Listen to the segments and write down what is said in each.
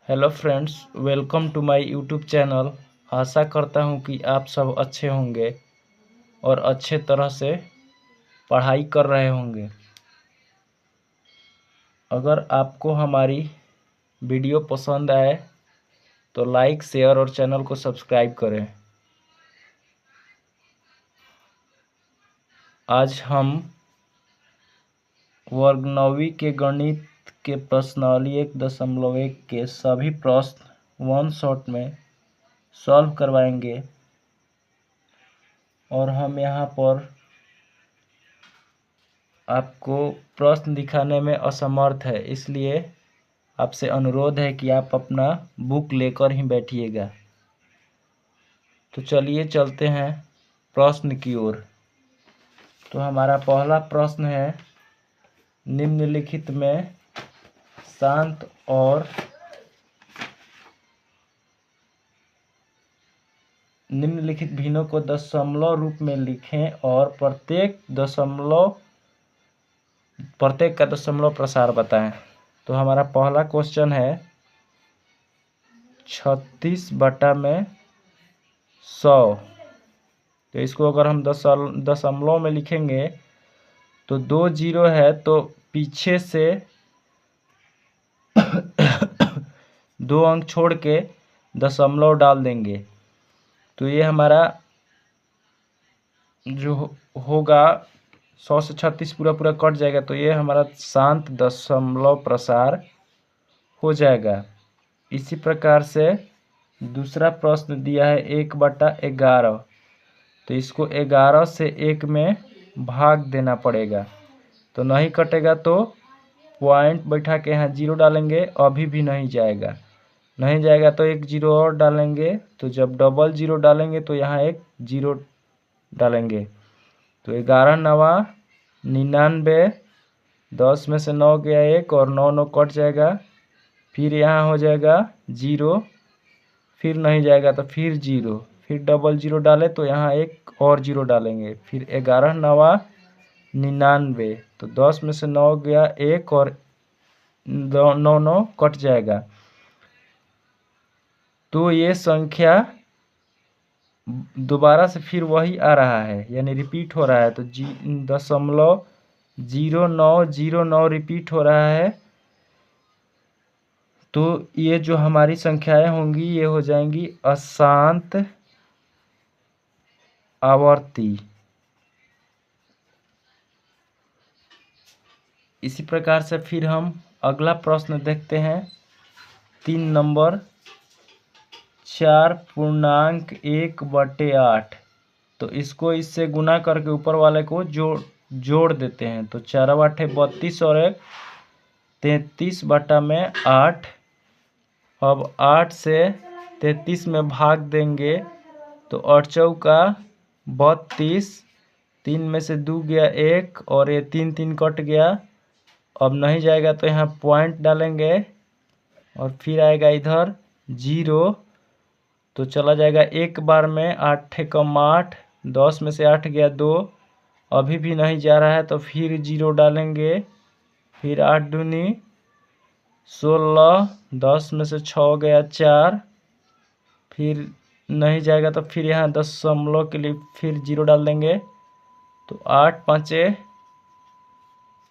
Hello friends, welcome to my YouTube channel. आशा करता हूं कि आप सब अच्छे होंगे और अच्छे तरह से पढ़ाई कर रहे होंगे। अगर आपको हमारी वीडियो पसंद आए तो लाइक, शेयर और चैनल को सब्सक्राइब करें। आज हम वर्ग 9वीं के गणित के प्रश्नावली 1.1 के सभी प्रश्न वन शॉट में सॉल्व करवाएंगे और हम यहाँ पर आपको प्रश्न दिखाने में असमर्थ है, इसलिए आपसे अनुरोध है कि आप अपना बुक लेकर ही बैठिएगा। तो चलिए चलते हैं प्रश्न की ओर। तो हमारा पहला प्रश्न है, निम्नलिखित में शांत और निम्नलिखित भिन्नों को दशमलव रूप में लिखें और प्रत्येक का दशमलव प्रसार बताएं। तो हमारा पहला क्वेश्चन है 36/100। तो इसको अगर हम दशमलव में लिखेंगे तो 2 जीरो है, तो पीछे से 2 अंक छोड़ के दशमलव डाल देंगे। तो ये हमारा जो होगा 100 से 36 पूरा कट जाएगा, तो ये हमारा शांत दशमलव प्रसार हो जाएगा। इसी प्रकार से दूसरा प्रश्न दिया है 1/11। तो इसको 11 से 1 में भाग देना पड़ेगा। तो नहीं कटेगा तो पॉइंट बैठा के यहाँ जीरो डालेंगे, अभी भी नहीं जाएगा। नहीं जाएगा तो एक जीरो और डालेंगे। तो जब डबल जीरो डालेंगे तो यहाँ एक जीरो डालेंगे। तो 11 नवा 99, 10 में से 9 गया 1 और 9 9 कट जाएगा। फिर यहाँ हो जाएगा जीरो, फिर नहीं जाएगा तो फिर जीरो, फिर डबल जीरो डाले तो यहाँ एक और जीरो डालेंगे। फिर 11 नवा 99, तो 10 में से 9 गया 1 और 9 9 कट जाएगा। तो ये संख्या दोबारा से फिर वही आ रहा है, यानी रिपीट हो रहा है। तो 0.0909 रिपीट हो रहा है। तो ये जो हमारी संख्याएं होंगी ये हो जाएंगी अशांत आवर्ती। इसी प्रकार से फिर हम अगला प्रश्न देखते हैं। 3 नंबर 4.1/8। तो इसको इससे गुना करके ऊपर वाले को जोड़ देते हैं। तो 4 8 32 और 1 33/8। अब 8 से 33 में भाग देंगे तो 8 चौका 32, 3 में से 2 गया 1 और ये 3 3 कट गया। अब नहीं जाएगा तो यहाँ पॉइंट डालेंगे और फिर आएगा इधर जीरो। तो चला जाएगा एक बार में 8 कम 8, 10 में से 8 गया 2, अभी भी नहीं जा रहा है तो फिर जीरो डालेंगे। फिर 8 दूनी 16, 10 में से 6 गया 4, फिर नहीं जाएगा तो फिर यहाँ दशमलव के लिए फिर जीरो डाल देंगे। तो 8 5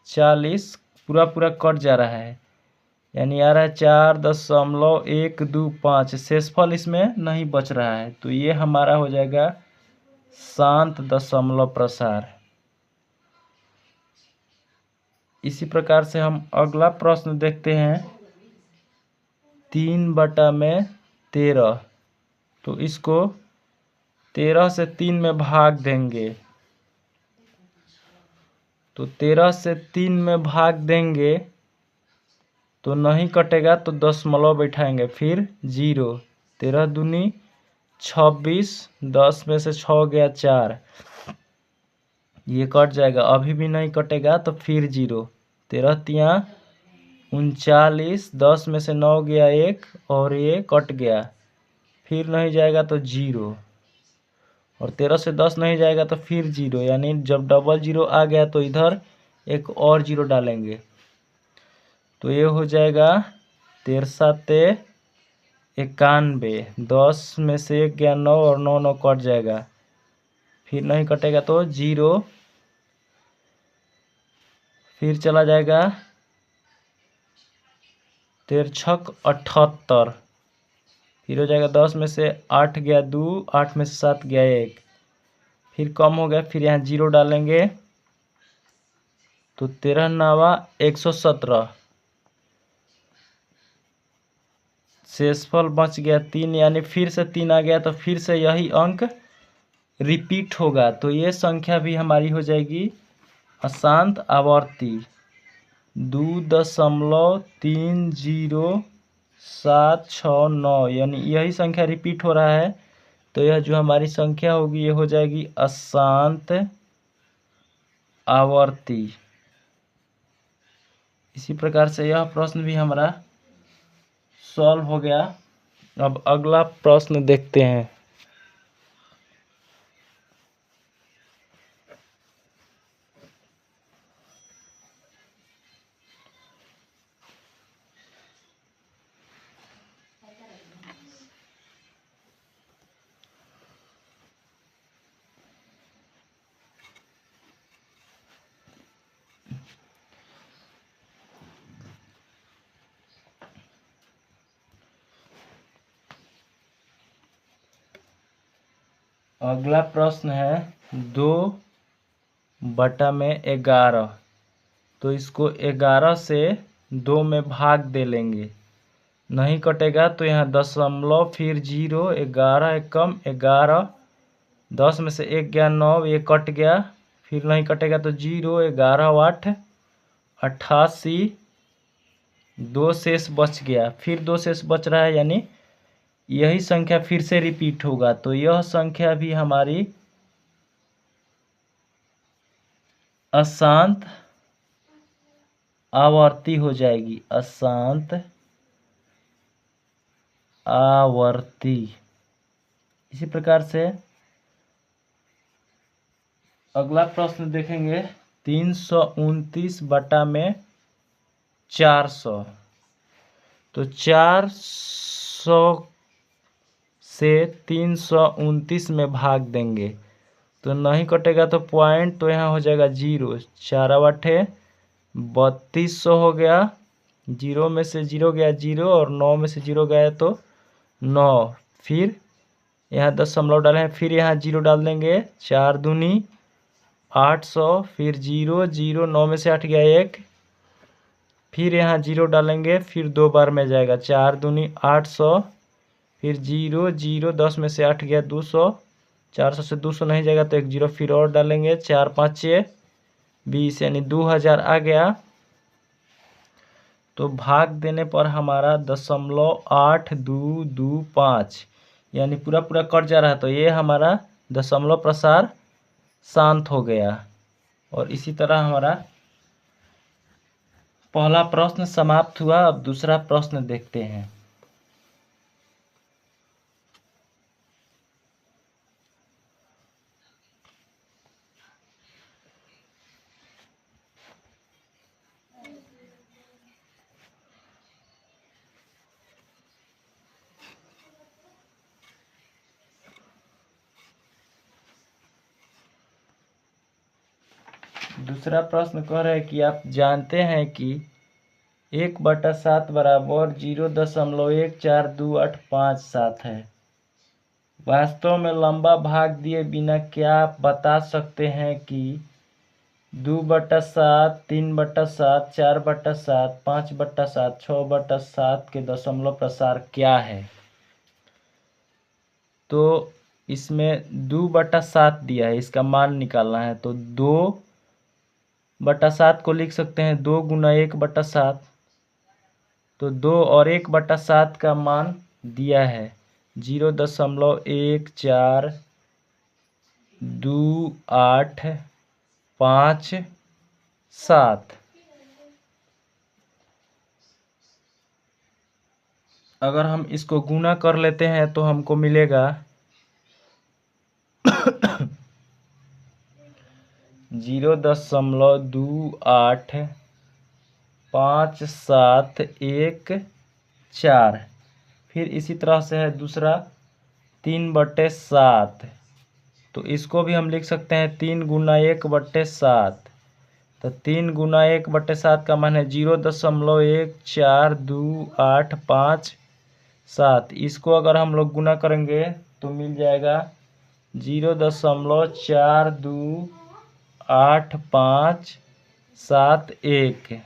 40 पूरा कट जा रहा है, यानी आ रहा है 4.125। शेषफल इसमें नहीं बच रहा है। तो ये हमारा हो जाएगा शांत दशमलव प्रसार। इसी प्रकार से हम अगला प्रश्न देखते हैं। 3/13। तो इसको 13 से 3 में भाग देंगे। तो 13 से 3 में भाग देंगे तो नहीं कटेगा तो दशमलव बैठाएंगे, फिर जीरो। 13 दूनी 26, 10 में से 6 गया 4, ये कट जाएगा। अभी भी नहीं कटेगा तो फिर जीरो। 13 तिया 39, 10 में से 9 गया 1 और ये कट गया। फिर नहीं जाएगा तो जीरो, और 13 से 10 नहीं जाएगा तो फिर जीरो, यानी जब डबल जीरो आ गया तो इधर एक और जीरो डालेंगे। तो ये हो जाएगा 13 7 91। 10 में से 1 गया 9 और 9 9 कट जाएगा, फिर नहीं कटेगा तो 0, फिर चला जाएगा 13 छक 78, फिर हो जाएगा 10 में से 8 गया 2, 8 में से 7 गया 1, फिर कम हो गया, फिर यहाँ 0 डालेंगे तो 13 9 117, शेषफल बच गया 3, यानी फिर से 3 आ गया तो फिर से यही अंक रिपीट होगा, तो ये संख्या भी हमारी हो जाएगी अशांत आवर्ती 2.30769, यानी यही संख्या रिपीट हो रहा है, तो यह जो हमारी संख्या होगी ये हो जाएगी अशांत आवर्ती। इसी प्रकार से यह प्रश्न भी हमारा सॉल्व हो गया। अब अगला प्रश्न देखते हैं। अगला प्रश्न है 2/11, तो इसको 11 से 2 में भाग दे लेंगे, नहीं कटेगा तो यहाँ दशमलव फिर 0, 11 एक कम 11, 10 में से 1 गया 9, ये कट गया, फिर नहीं कटेगा तो 0, 11 8 88, 2 शेष बच गया, फिर 2 शेष बच रहा है, यानी यही संख्या फिर से रिपीट होगा, तो यह संख्या भी हमारी अशांत आवर्ती हो जाएगी, अशांत आवर्ती। इसी प्रकार से अगला प्रश्न देखेंगे 329/400, तो 400 से 329 में भाग देंगे तो नहीं कटेगा तो पॉइंट, तो यहाँ हो जाएगा 0, 4 8 3200 हो गया, 0 में से 0 गया 0 और 9 में से 0 गया तो 9, फिर यहाँ दशमलव डाले हैं, फिर यहाँ 0 डाल देंगे, 4 दूनी 800, फिर 0 0, 9 में से 8 गया 1, फिर यहाँ 0 डालेंगे, फिर 2 बार में जाएगा, 4 दूनी 800, फिर 0 0, 10 में से 8 गया 200, 400 से 200 नहीं जाएगा तो 1 0 फिर और डालेंगे, 4 5 20, यानी 2000 आ गया, तो भाग देने पर हमारा 0.8225, यानी पूरा पूरा कट जा रहा है, तो ये हमारा दशमलव प्रसार शांत हो गया। और इसी तरह हमारा पहला प्रश्न समाप्त हुआ। अब दूसरा प्रश्न देखते हैं। दूसरा प्रश्न कह रहा है कि आप जानते हैं कि 1/7 बराबर 0.142857 है। वास्तव में लंबा भाग दिए बिना क्या आप बता सकते हैं कि 2/7, 3/7, 4/7, 5/7, 6/7 के दशमलव प्रसार क्या है? तो इसमें 2/7 दिया है, इसका मान निकालना है, तो 2/7 को लिख सकते हैं 2 गुना 1/7, तो 2 और 1/7 का मान दिया है 0.142857। अगर हम इसको गुना कर लेते हैं तो हमको मिलेगा 0.285714, फिर इसी तरह से है दूसरा 3/7, तो इसको भी हम लिख सकते हैं 3 × 1/7। तो 3 × 1/7 का मान है 0.1428557। इसको अगर हम लोग गुना करेंगे तो मिल जाएगा 0.428571।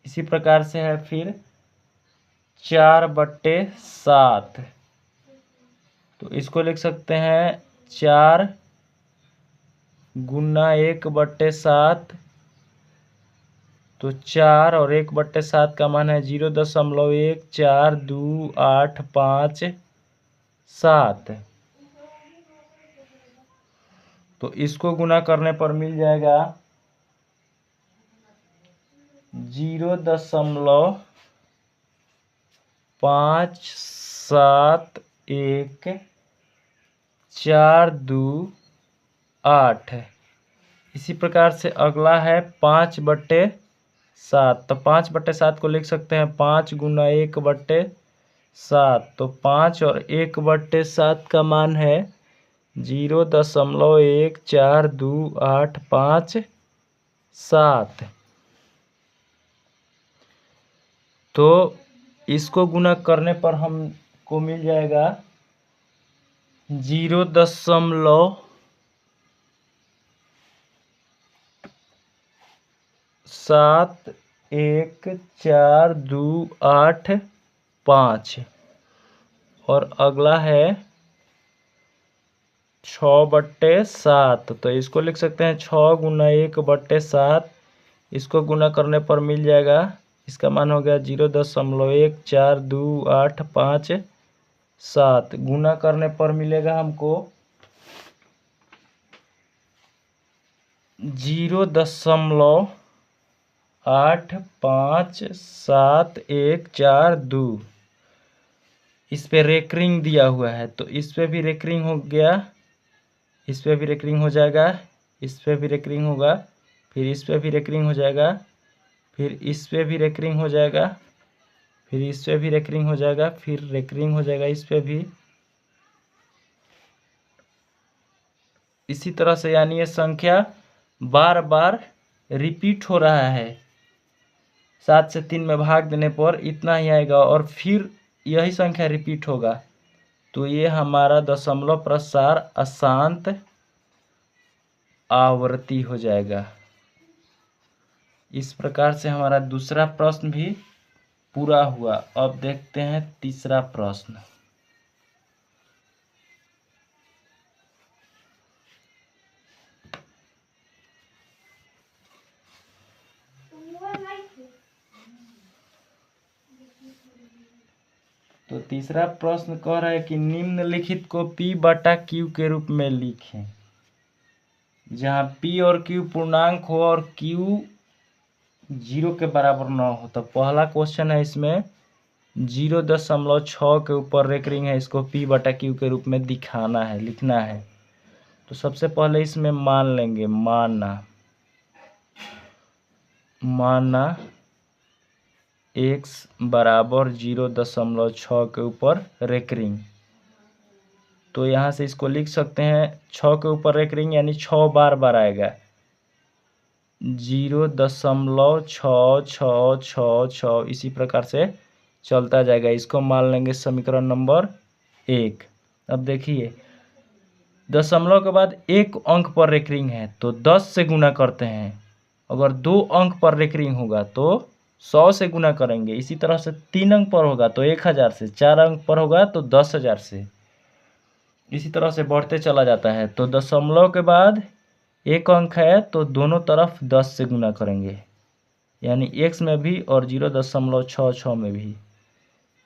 इसी प्रकार से है फिर 4/7, तो इसको लिख सकते हैं 4 × 1/7। तो 4 और 1/7 का मान है 0.1428557। तो इसको गुना करने पर मिल जाएगा 0.57142 इसी प्रकार से अगला है 5/7। तो 5/7 को लिख सकते हैं 5 × 1/7। तो 5 और 1/7 का मान है 0.1428557। तो इसको गुना करने पर हमको मिल जाएगा 0.714285। और अगला है 6/7। तो इसको लिख सकते हैं 6 × 1/7। इसको गुना करने पर मिल जाएगा, इसका मान हो गया 0.1428557। गुना करने पर मिलेगा हमको 0.85742। इस पे रेकरिंग दिया हुआ है, तो इस पे भी रेकरिंग हो गया, इस पे भी रेकरिंग हो जाएगा, इस पे भी रेकरिंग होगा, फिर इस पे भी रेकरिंग हो जाएगा, फिर इस पे भी रेकरिंग हो जाएगा, फिर इस पे भी रेकरिंग हो जाएगा, फिर रेकरिंग हो जाएगा इस पे भी। इसी तरह से यानी ये संख्या बार बार रिपीट हो रहा है। 7 से 3 में भाग देने पर इतना ही आएगा और फिर यही संख्या रिपीट होगा। तो ये हमारा दशमलव प्रसार अशांत आवृत्ति हो जाएगा। इस प्रकार से हमारा दूसरा प्रश्न भी पूरा हुआ। अब देखते हैं तीसरा प्रश्न। तो तीसरा प्रश्न कह रहा है कि निम्नलिखित को P/Q के रूप में लिखें, जहां P और Q पूर्णांक हो और Q 0 के बराबर न हो। तो पहला क्वेश्चन है, इसमें 0.6 के ऊपर रेकरिंग है, इसको P/Q के रूप में दिखाना है, लिखना है। तो सबसे पहले इसमें मान लेंगे, माना x बराबर 0.6 के ऊपर रेकरिंग। तो यहाँ से इसको लिख सकते हैं 6 के ऊपर रेकरिंग यानी 6 बार आएगा, 0.6666 इसी प्रकार से चलता जाएगा। इसको मान लेंगे समीकरण नंबर 1। अब देखिए, दशमलव के बाद 1 अंक पर रेकरिंग है तो 10 से गुना करते हैं। अगर 2 अंक पर रेकरिंग होगा तो 100 से गुना करेंगे। इसी तरह से 3 अंक पर होगा तो 1000 से, 4 अंक पर होगा तो 10,000 से, इसी तरह से बढ़ते चला जाता है। तो दशमलव के बाद 1 अंक है तो दोनों तरफ 10 से गुना करेंगे, यानी x में भी और 0.66 में भी,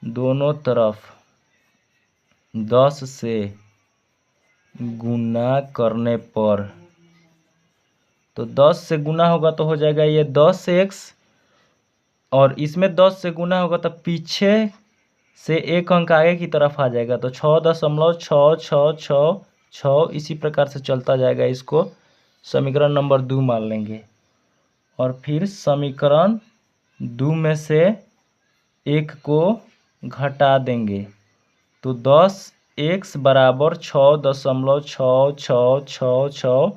दोनों तरफ 10 से गुना करने पर, तो 10 से गुना होगा तो हो जाएगा ये 10x, और इसमें 10 से गुना होगा तो पीछे से 1 अंक आगे की तरफ आ जाएगा, तो 6.66666 इसी प्रकार से चलता जाएगा। इसको समीकरण नंबर 2 मान लेंगे और फिर समीकरण 2 में से 1 को घटा देंगे। तो 10x बराबर 6.66666।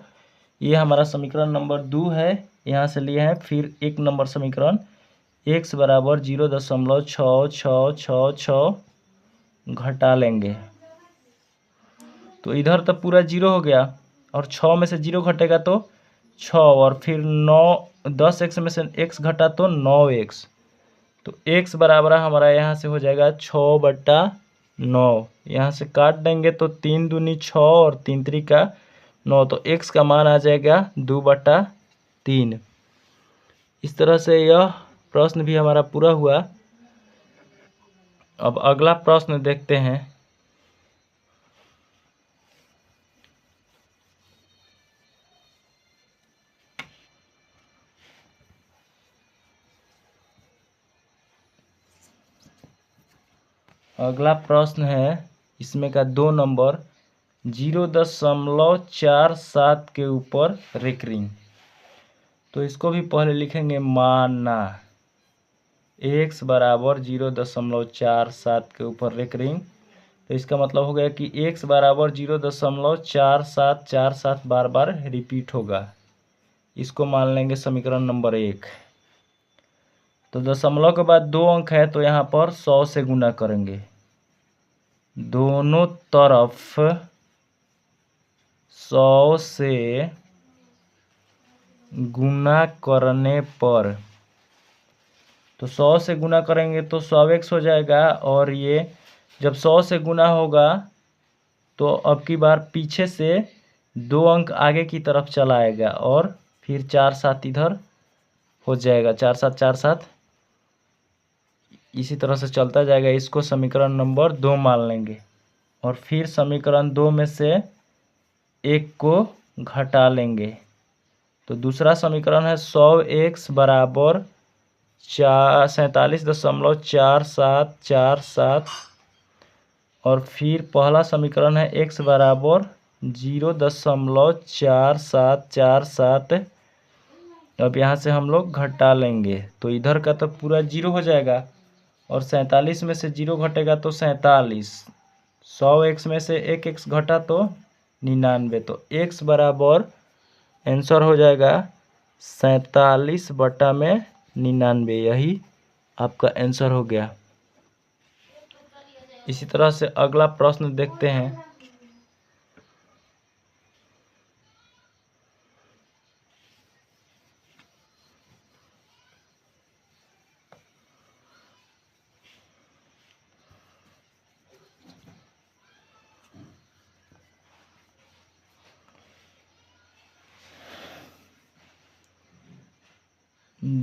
ये हमारा समीकरण नंबर 2 है, यहाँ से लिए हैं। फिर 1 नंबर समीकरण x बराबर 0.6666 घटा लेंगे तो इधर तो पूरा 0 हो गया, और 6 में से 0 घटेगा तो 6, और फिर 9 10x में से x घटा तो 9x। तो x बराबर हमारा यहाँ से हो जाएगा 6/9। यहाँ से काट देंगे तो 3 दूनी 6 और 3 त्रिका 9, तो x का मान आ जाएगा 2/3। इस तरह से यह प्रश्न भी हमारा पूरा हुआ। अब अगला प्रश्न देखते हैं। अगला प्रश्न है इसमें का 2 नंबर 0.47 के ऊपर रेकरिंग। तो इसको भी पहले लिखेंगे माना x बराबर 0.47 के ऊपर रेकरिंग। तो इसका मतलब हो गया कि x बराबर 0.4747 बार बार रिपीट होगा। इसको मान लेंगे समीकरण नंबर 1। तो दशमलव के बाद 2 अंक है तो यहाँ पर 100 से गुना करेंगे। दोनों तरफ 100 से गुना करने पर, तो 100 से गुना करेंगे तो 100x हो जाएगा, और ये जब 100 से गुना होगा तो अब की बार पीछे से 2 अंक आगे की तरफ चला आएगा, और फिर 4 7 इधर हो जाएगा, 4 7 4 7 इसी तरह से चलता जाएगा। इसको समीकरण नंबर 2 मान लेंगे, और फिर समीकरण 2 में से 1 को घटा लेंगे। तो दूसरा समीकरण है 100x बराबर 47.4747, और फिर पहला समीकरण है x बराबर 0.4747। अब यहाँ से हम लोग घटा लेंगे तो इधर का तो पूरा 0 हो जाएगा, और 47 में से 0 घटेगा तो 47। 100x में से 1x घटा तो 99। तो x बराबर आंसर हो जाएगा 47/99। यही आपका आंसर हो गया। इसी तरह से अगला प्रश्न देखते हैं।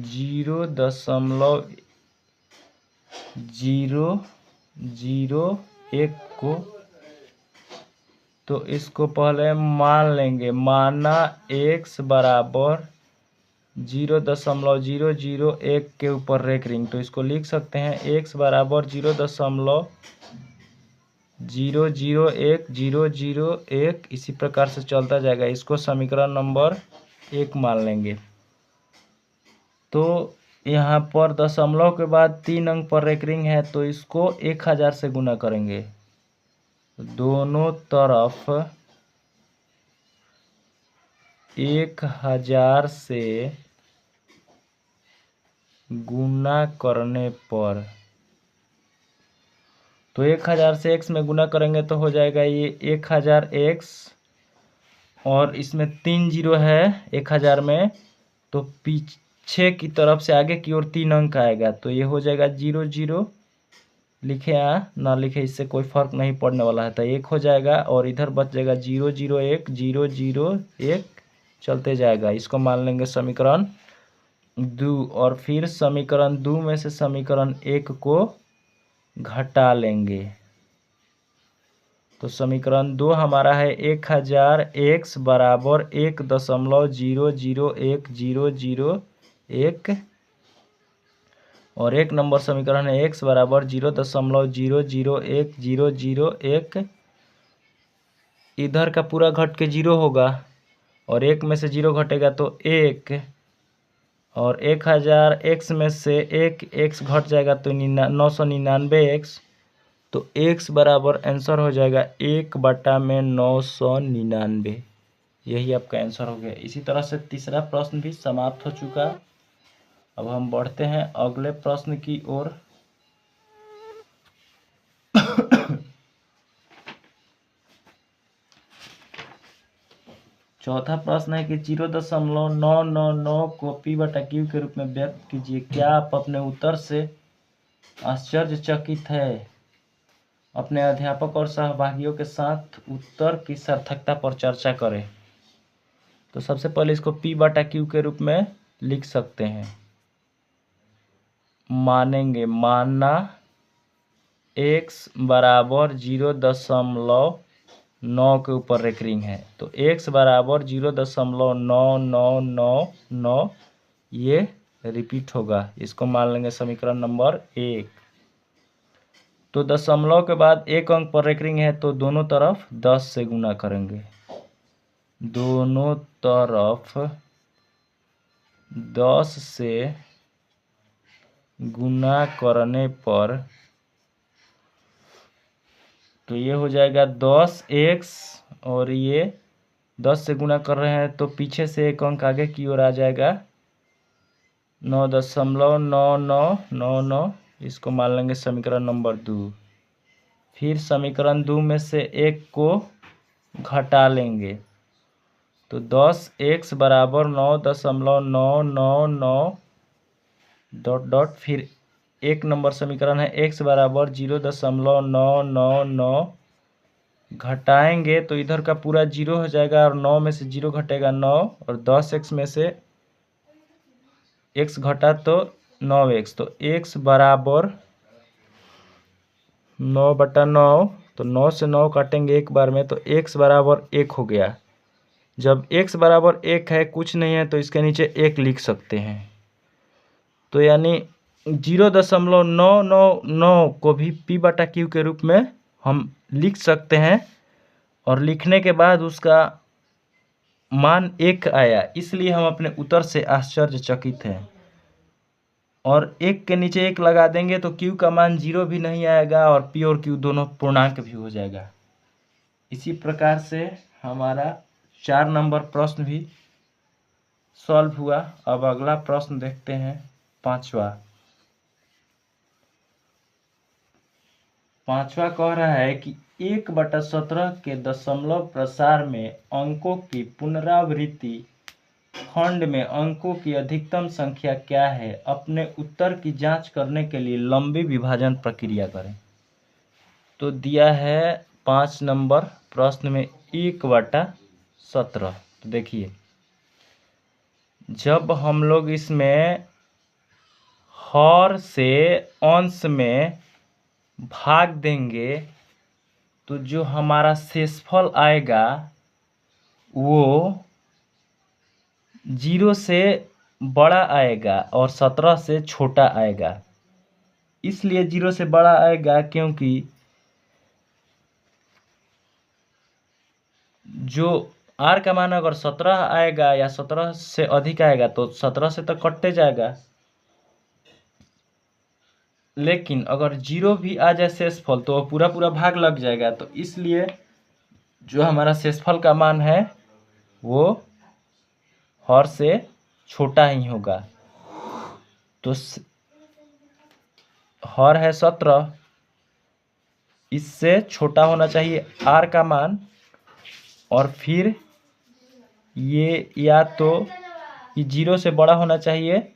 जीरो दशमलव 001 को, तो इसको पहले मान लेंगे। माना x बराबर 0.001 के ऊपर रेकरिंग। तो इसको लिख सकते हैं x बराबर 0.001001 इसी प्रकार से चलता जाएगा। इसको समीकरण नंबर 1 मान लेंगे। तो यहाँ पर दशमलव के बाद 3 अंक पर रेकरिंग है तो इसको 1000 से गुना करेंगे। दोनों तरफ 1000 से गुना करने पर, तो 1000 से x में गुना करेंगे तो हो जाएगा ये 1000x, और इसमें 3 जीरो है 1000 में, तो पीछे की तरफ से आगे की ओर 3 अंक आएगा तो ये हो जाएगा 00। लिखे या ना लिखे इससे कोई फर्क नहीं पड़ने वाला है, तो 1 हो जाएगा, और इधर बच जाएगा 001 001 चलते जाएगा। इसको मान लेंगे समीकरण 2, और फिर समीकरण 2 में से समीकरण 1 को घटा लेंगे। तो समीकरण 2 हमारा है 1000x बराबर 1.001001, और 1 नंबर समीकरण है x बराबर 0.001001। इधर का पूरा घट के 0 होगा, और 1 में से 0 घटेगा तो 1, और 1000x में से 1 x घट जाएगा तो 999x, तो x बराबर आंसर हो जाएगा 1/999। यही आपका आंसर हो गया। इसी तरह से तीसरा प्रश्न भी समाप्त हो चुका। अब हम बढ़ते हैं अगले प्रश्न की ओर। चौथा प्रश्न है कि 0.999 को P/Q के रूप में व्यक्त कीजिए। क्या आप अपने उत्तर से आश्चर्यचकित है? अपने अध्यापक और सहभागियों के साथ उत्तर की सार्थकता पर चर्चा करें। तो सबसे पहले इसको P/Q के रूप में लिख सकते हैं। मानेंगे, मानना x बराबर 0.9 के ऊपर रेकरिंग है, तो x बराबर 0.9999 ये रिपीट होगा। इसको मान लेंगे समीकरण नंबर 1। तो दशमलव के बाद एक अंक पर रेकरिंग है, तो दोनों तरफ 10 से गुना करेंगे। दोनों तरफ 10 से गुना करने पर तो ये हो जाएगा 10x, और ये 10 से गुना कर रहे हैं तो पीछे से एक अंक आगे की ओर आ जाएगा 9.9999। इसको मान लेंगे समीकरण नंबर 2। फिर समीकरण 2 में से एक को घटा लेंगे, तो 10x बराबर 9.999 डॉट डॉट, फिर एक नंबर समीकरण है x बराबर 0.999 घटाएंगे तो इधर का पूरा 0 हो जाएगा, और 9 में से 0 घटेगा 9, और 10x में से x घटा तो 9x, तो x बराबर 9/9, तो 9 से 9 काटेंगे एक बार में, तो x बराबर 1 हो गया। जब x बराबर 1 है, कुछ नहीं है, तो इसके नीचे 1 लिख सकते हैं। तो यानी 0.999 को भी P/Q के रूप में हम लिख सकते हैं, और लिखने के बाद उसका मान 1 आया, इसलिए हम अपने उत्तर से आश्चर्यचकित हैं। और 1 के नीचे 1 लगा देंगे तो Q का मान 0 भी नहीं आएगा, और P और Q दोनों पूर्णांक भी हो जाएगा। इसी प्रकार से हमारा 4 नंबर प्रश्न भी सॉल्व हुआ। अब अगला प्रश्न देखते हैं, पांचवा कह रहा है कि 1/17 के दशमलव प्रसार में अंकों की पुनरावृत्ति खंड में अंकों की अधिकतम संख्या क्या है? अपने उत्तर की जांच करने के लिए लंबी विभाजन प्रक्रिया करें। तो दिया है 5 नंबर प्रश्न में 1/17। तो देखिए, जब हम लोग इसमें हर से अंश में भाग देंगे तो जो हमारा शेषफल आएगा वो 0 से बड़ा आएगा और 17 से छोटा आएगा। इसलिए 0 से बड़ा आएगा क्योंकि जो r का मान अगर 17 आएगा या 17 से अधिक आएगा तो 17 से तो कटते जाएगा, लेकिन अगर 0 भी आ जाए शेषफल तो पूरा पूरा भाग लग जाएगा। तो इसलिए जो हमारा शेषफल का मान है वो हर से छोटा ही होगा। तो हर है 17, इससे छोटा होना चाहिए r का मान, और फिर ये या तो ये 0 से बड़ा होना चाहिए,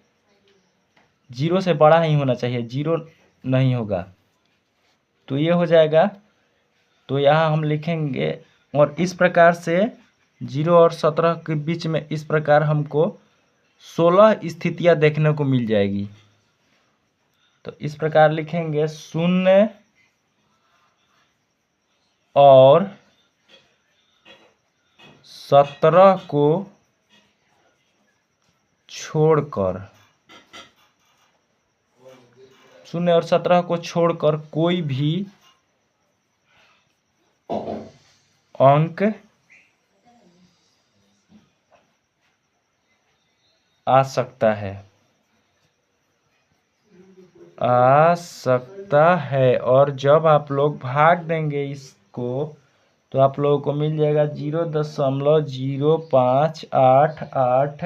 0 से बड़ा ही होना चाहिए, 0 नहीं होगा, तो ये हो जाएगा। तो यहाँ हम लिखेंगे, और इस प्रकार से 0 और 17 के बीच में इस प्रकार हमको 16 स्थितियाँ देखने को मिल जाएगी। तो इस प्रकार लिखेंगे 0 और 17 को छोड़कर, 0 और 17 को छोड़कर कोई भी अंक आ सकता है। आ सकता है। और जब आप लोग भाग देंगे इसको तो आप लोगों को मिल जाएगा 0.8 8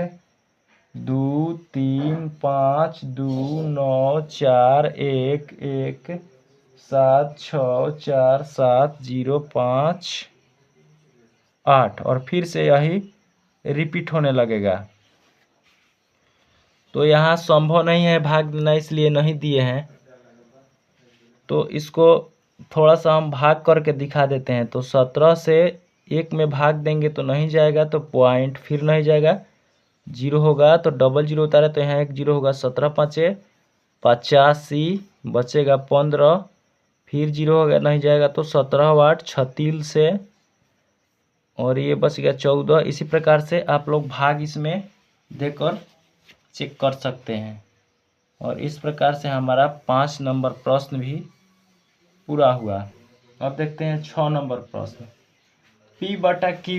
2 3 5 2 9 4 1 1 7 6 4 7 0 5 8 और फिर से यही रिपीट होने लगेगा। तो यहाँ संभव नहीं है भाग देना, इसलिए नहीं दिए हैं। तो इसको थोड़ा सा हम भाग करके दिखा देते हैं। तो 17 से 1 में भाग देंगे तो नहीं जाएगा, तो पॉइंट फिर नहीं जाएगा, 0 होगा तो डबल 0 उतारे तो यहाँ 1 0 होगा। 17 5 85 बचेगा 15, फिर 0 होगा नहीं जाएगा तो 17 8 36 से, और ये बच गया 14। इसी प्रकार से आप लोग भाग इसमें देकर चेक कर सकते हैं। और इस प्रकार से हमारा 5 नंबर प्रश्न भी पूरा हुआ। अब देखते हैं 6 नंबर प्रश्न। P बटा Q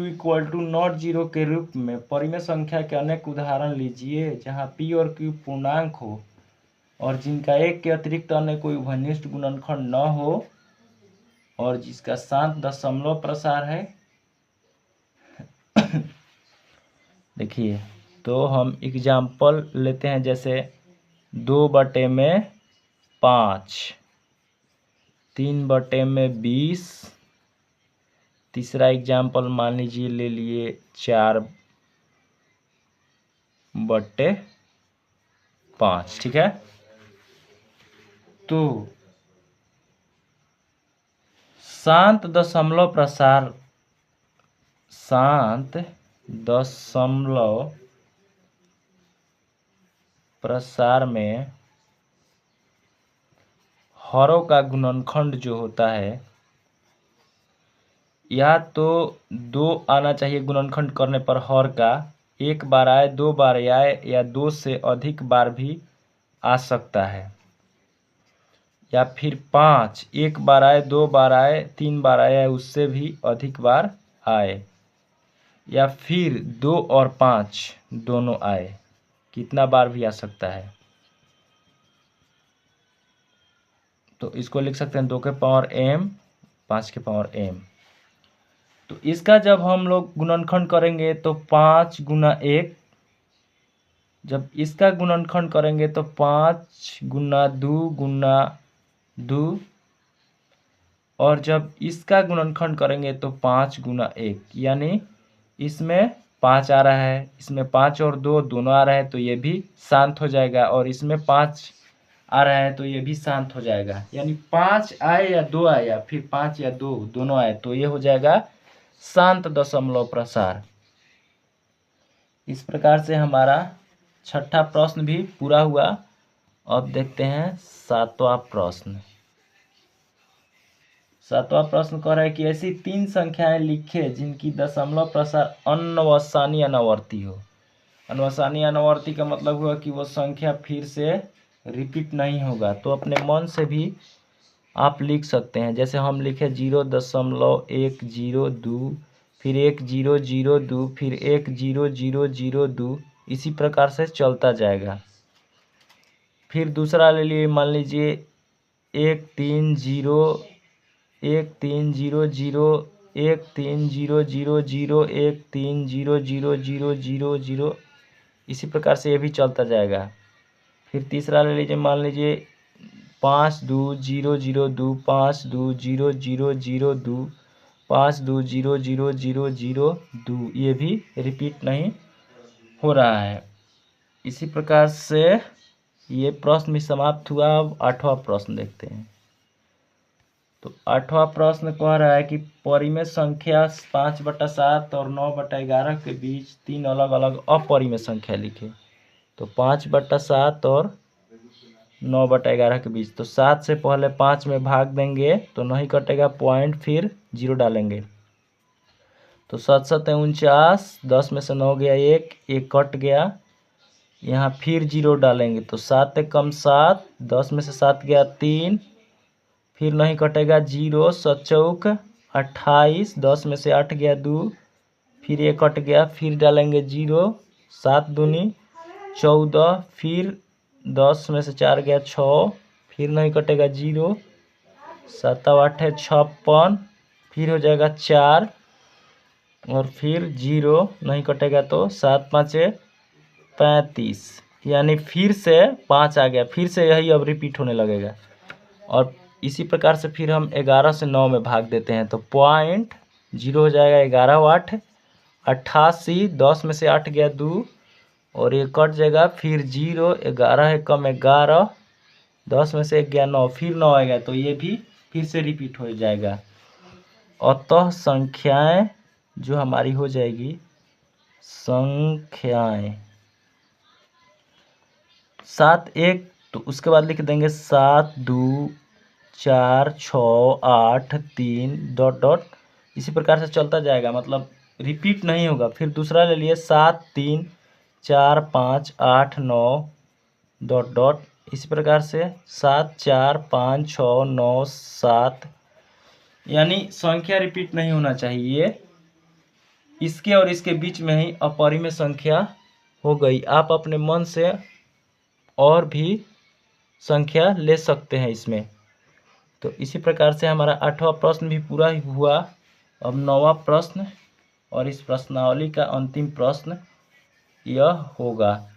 equal to not zero के रूप में परिमेय संख्या के अनेक उदाहरण लीजिए जहां P और Q पूर्णांक हो और जिनका एक के अतिरिक्त अन्य कोई उभयनिष्ठ गुणनखंड न हो और जिसका शांत दशमलव प्रसार है। देखिए, तो हम एग्जाम्पल लेते हैं, जैसे 2/5, 3/20। तीसरा एग्जाम्पल मान लीजिए ले लिए 4/5, ठीक है। तो शांत दशमलव प्रसार में हरों का गुणनखंड जो होता है, या तो 2 आना चाहिए गुणनखंड करने पर हर का, 1 बार आए, 2 बार आए, या 2 से अधिक बार भी आ सकता है। या फिर 5, 1 बार आए, 2 बार आए, 3 बार आए, उससे भी अधिक बार आए। या फिर 2 और 5 दोनों आए, कितना बार भी आ सकता है। तो इसको लिख सकते हैं 2 के पावर m, 5 के पावर m। तो इसका जब हम लोग गुणनखंड करेंगे तो 5 गुना 1, जब इसका गुणनखंड करेंगे तो 5 गुना 2 गुना 2, और जब इसका गुणनखंड करेंगे तो 5 गुना 1, यानी इसमें 5 आ रहा है, इसमें 5 और 2 दोनों आ रहा है, तो ये भी शांत हो जाएगा। और इसमें 5 आ रहा है तो ये भी शांत हो जाएगा। यानी 5 आए या 2 आए या फिर 5 या 2 दोनों आए तो ये हो जाएगा शांत दशमलव प्रसार। इस प्रकार से हमारा 6ठा प्रश्न भी पूरा हुआ। अब देखते हैं 7वां प्रश्न। 7वां प्रश्न कह रहा है कि ऐसी 3 संख्याएं लिखे जिनकी दशमलव प्रसार अनवसानी अनावर्ती हो। अनवसानी अनावर्ती का मतलब हुआ कि वो संख्या फिर से रिपीट नहीं होगा। तो अपने मन से भी आप लिख सकते हैं, जैसे हम लिखे 0.102, फिर 1002, फिर 10002, इसी प्रकार से चलता जाएगा। फिर दूसरा ले लिए, मान लीजिए 130, 13000, 13000, 1300000, इसी प्रकार से ये भी चलता जाएगा। फिर तीसरा ले लीजिए, मान लीजिए 520002, 520002, 52000002, ये भी रिपीट नहीं हो रहा है। इसी प्रकार से ये प्रश्न भी समाप्त हुआ। अब 8वां प्रश्न देखते हैं। तो 8वां प्रश्न कह रहा है कि परिमेय संख्या 5/7 और 9/11 के बीच 3 अलग अलग अपरिमेय संख्या लिखे। तो 5/7 और 9/11 के बीच। तो 7 से पहले 5 में भाग देंगे तो नहीं कटेगा, पॉइंट फिर 0 डालेंगे। तो 7 7 49, 10 में से 9 गया 1 कट गया, यहाँ फिर 0 डालेंगे। तो 7 कम 7, 10 में से 7 गया 3, फिर नहीं कटेगा 0, 7 चौक 28, 10 में से 8 गया 2, फिर 1 कट गया, फिर डालेंगे 0, 7 दूनी 14, फिर 10 में से 4 गया 6, फिर नहीं कटेगा 0, 7 8 है 56, फिर हो जाएगा 4 और फिर 0 नहीं कटेगा तो 7 5 35, यानी फिर से 5 आ गया, फिर से यही अब रिपीट होने लगेगा। और इसी प्रकार से फिर हम 11 से 9 में भाग देते हैं तो 0.0 हो जाएगा 11 वाट, 88, 10 में से 8 गया 2 और ये कट जाएगा, फिर 0, 11 है कम 11, 10 में से 1 गया 9, फिर 9 आएगा तो ये भी फिर से रिपीट हो जाएगा। अतः संख्याएं जो हमारी हो जाएगी, संख्याएं 7 1, तो उसके बाद लिख देंगे 7 2 4 6 8 3 डॉट डॉट, इसी प्रकार से चलता जाएगा, मतलब रिपीट नहीं होगा। फिर दूसरा ले लिए 7 3 4 5 8 9 डॉट डॉट, इसी प्रकार से 7 4 5 6 9 7, यानी संख्या रिपीट नहीं होना चाहिए। इसके और इसके बीच में ही अपरिमेय संख्या हो गई। आप अपने मन से और भी संख्या ले सकते हैं इसमें। तो इसी प्रकार से हमारा 8वां प्रश्न भी पूरा ही हुआ। अब 9वां प्रश्न और इस प्रश्नावली का अंतिम प्रश्न यह होगा।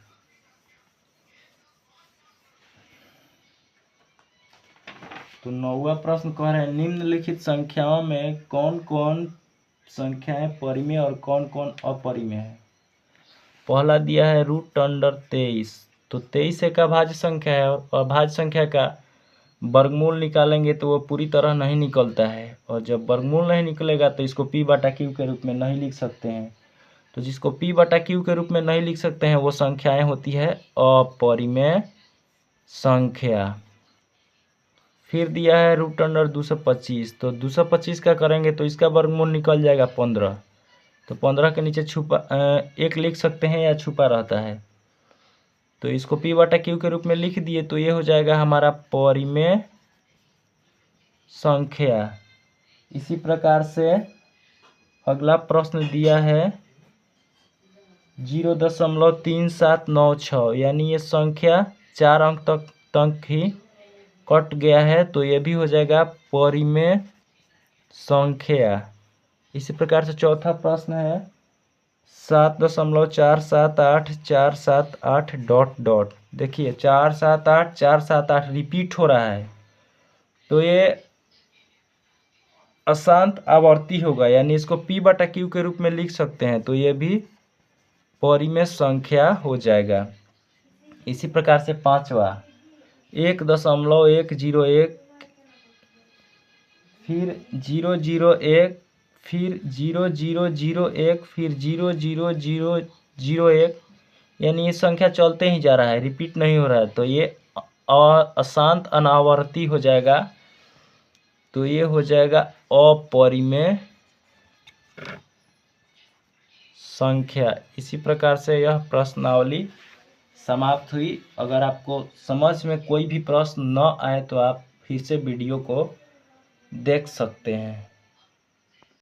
तो 9वां प्रश्न कह रहे हैं, निम्नलिखित संख्याओं में कौन कौन संख्याएं परिमेय और कौन कौन अपरिमेय है। पहला दिया है √23, तो 23 एक अभाज्य संख्या है और अभाज्य संख्या का वर्गमूल निकालेंगे तो वो पूरी तरह नहीं निकलता है, और जब वर्गमूल नहीं निकलेगा तो इसको p/q के रूप में नहीं लिख सकते हैं। तो जिसको p/q के रूप में नहीं लिख सकते हैं वो संख्याएं होती है अपरिमेय संख्या। फिर दिया है √225, तो 225 का करेंगे तो इसका वर्गमूल निकल जाएगा 15, तो 15 के नीचे छुपा 1 लिख सकते हैं या छुपा रहता है, तो इसको p/q के रूप में लिख दिए तो ये हो जाएगा हमारा परिमेय संख्या। इसी प्रकार से अगला प्रश्न दिया है 0.3796, यानी ये संख्या 4 अंक तक ही कट गया है तो ये भी हो जाएगा परिमेय संख्या। इसी प्रकार से चौथा प्रश्न है 7.478 डॉट डॉट, देखिए 478 रिपीट हो रहा है तो ये अशांत आवर्ती होगा, यानी इसको p/q के रूप में लिख सकते हैं तो ये भी परिमेय संख्या हो जाएगा। इसी प्रकार से पांचवा 1.101, फिर 001, फिर 0001, फिर 00001, यानी ये संख्या चलते ही जा रहा है, रिपीट नहीं हो रहा है तो ये अशांत अनावर्ती हो जाएगा, तो ये हो जाएगा अपरिमेय संख्या। इसी प्रकार से यह प्रश्नावली समाप्त हुई। अगर आपको समझ में कोई भी प्रश्न न आए तो आप फिर से वीडियो को देख सकते हैं।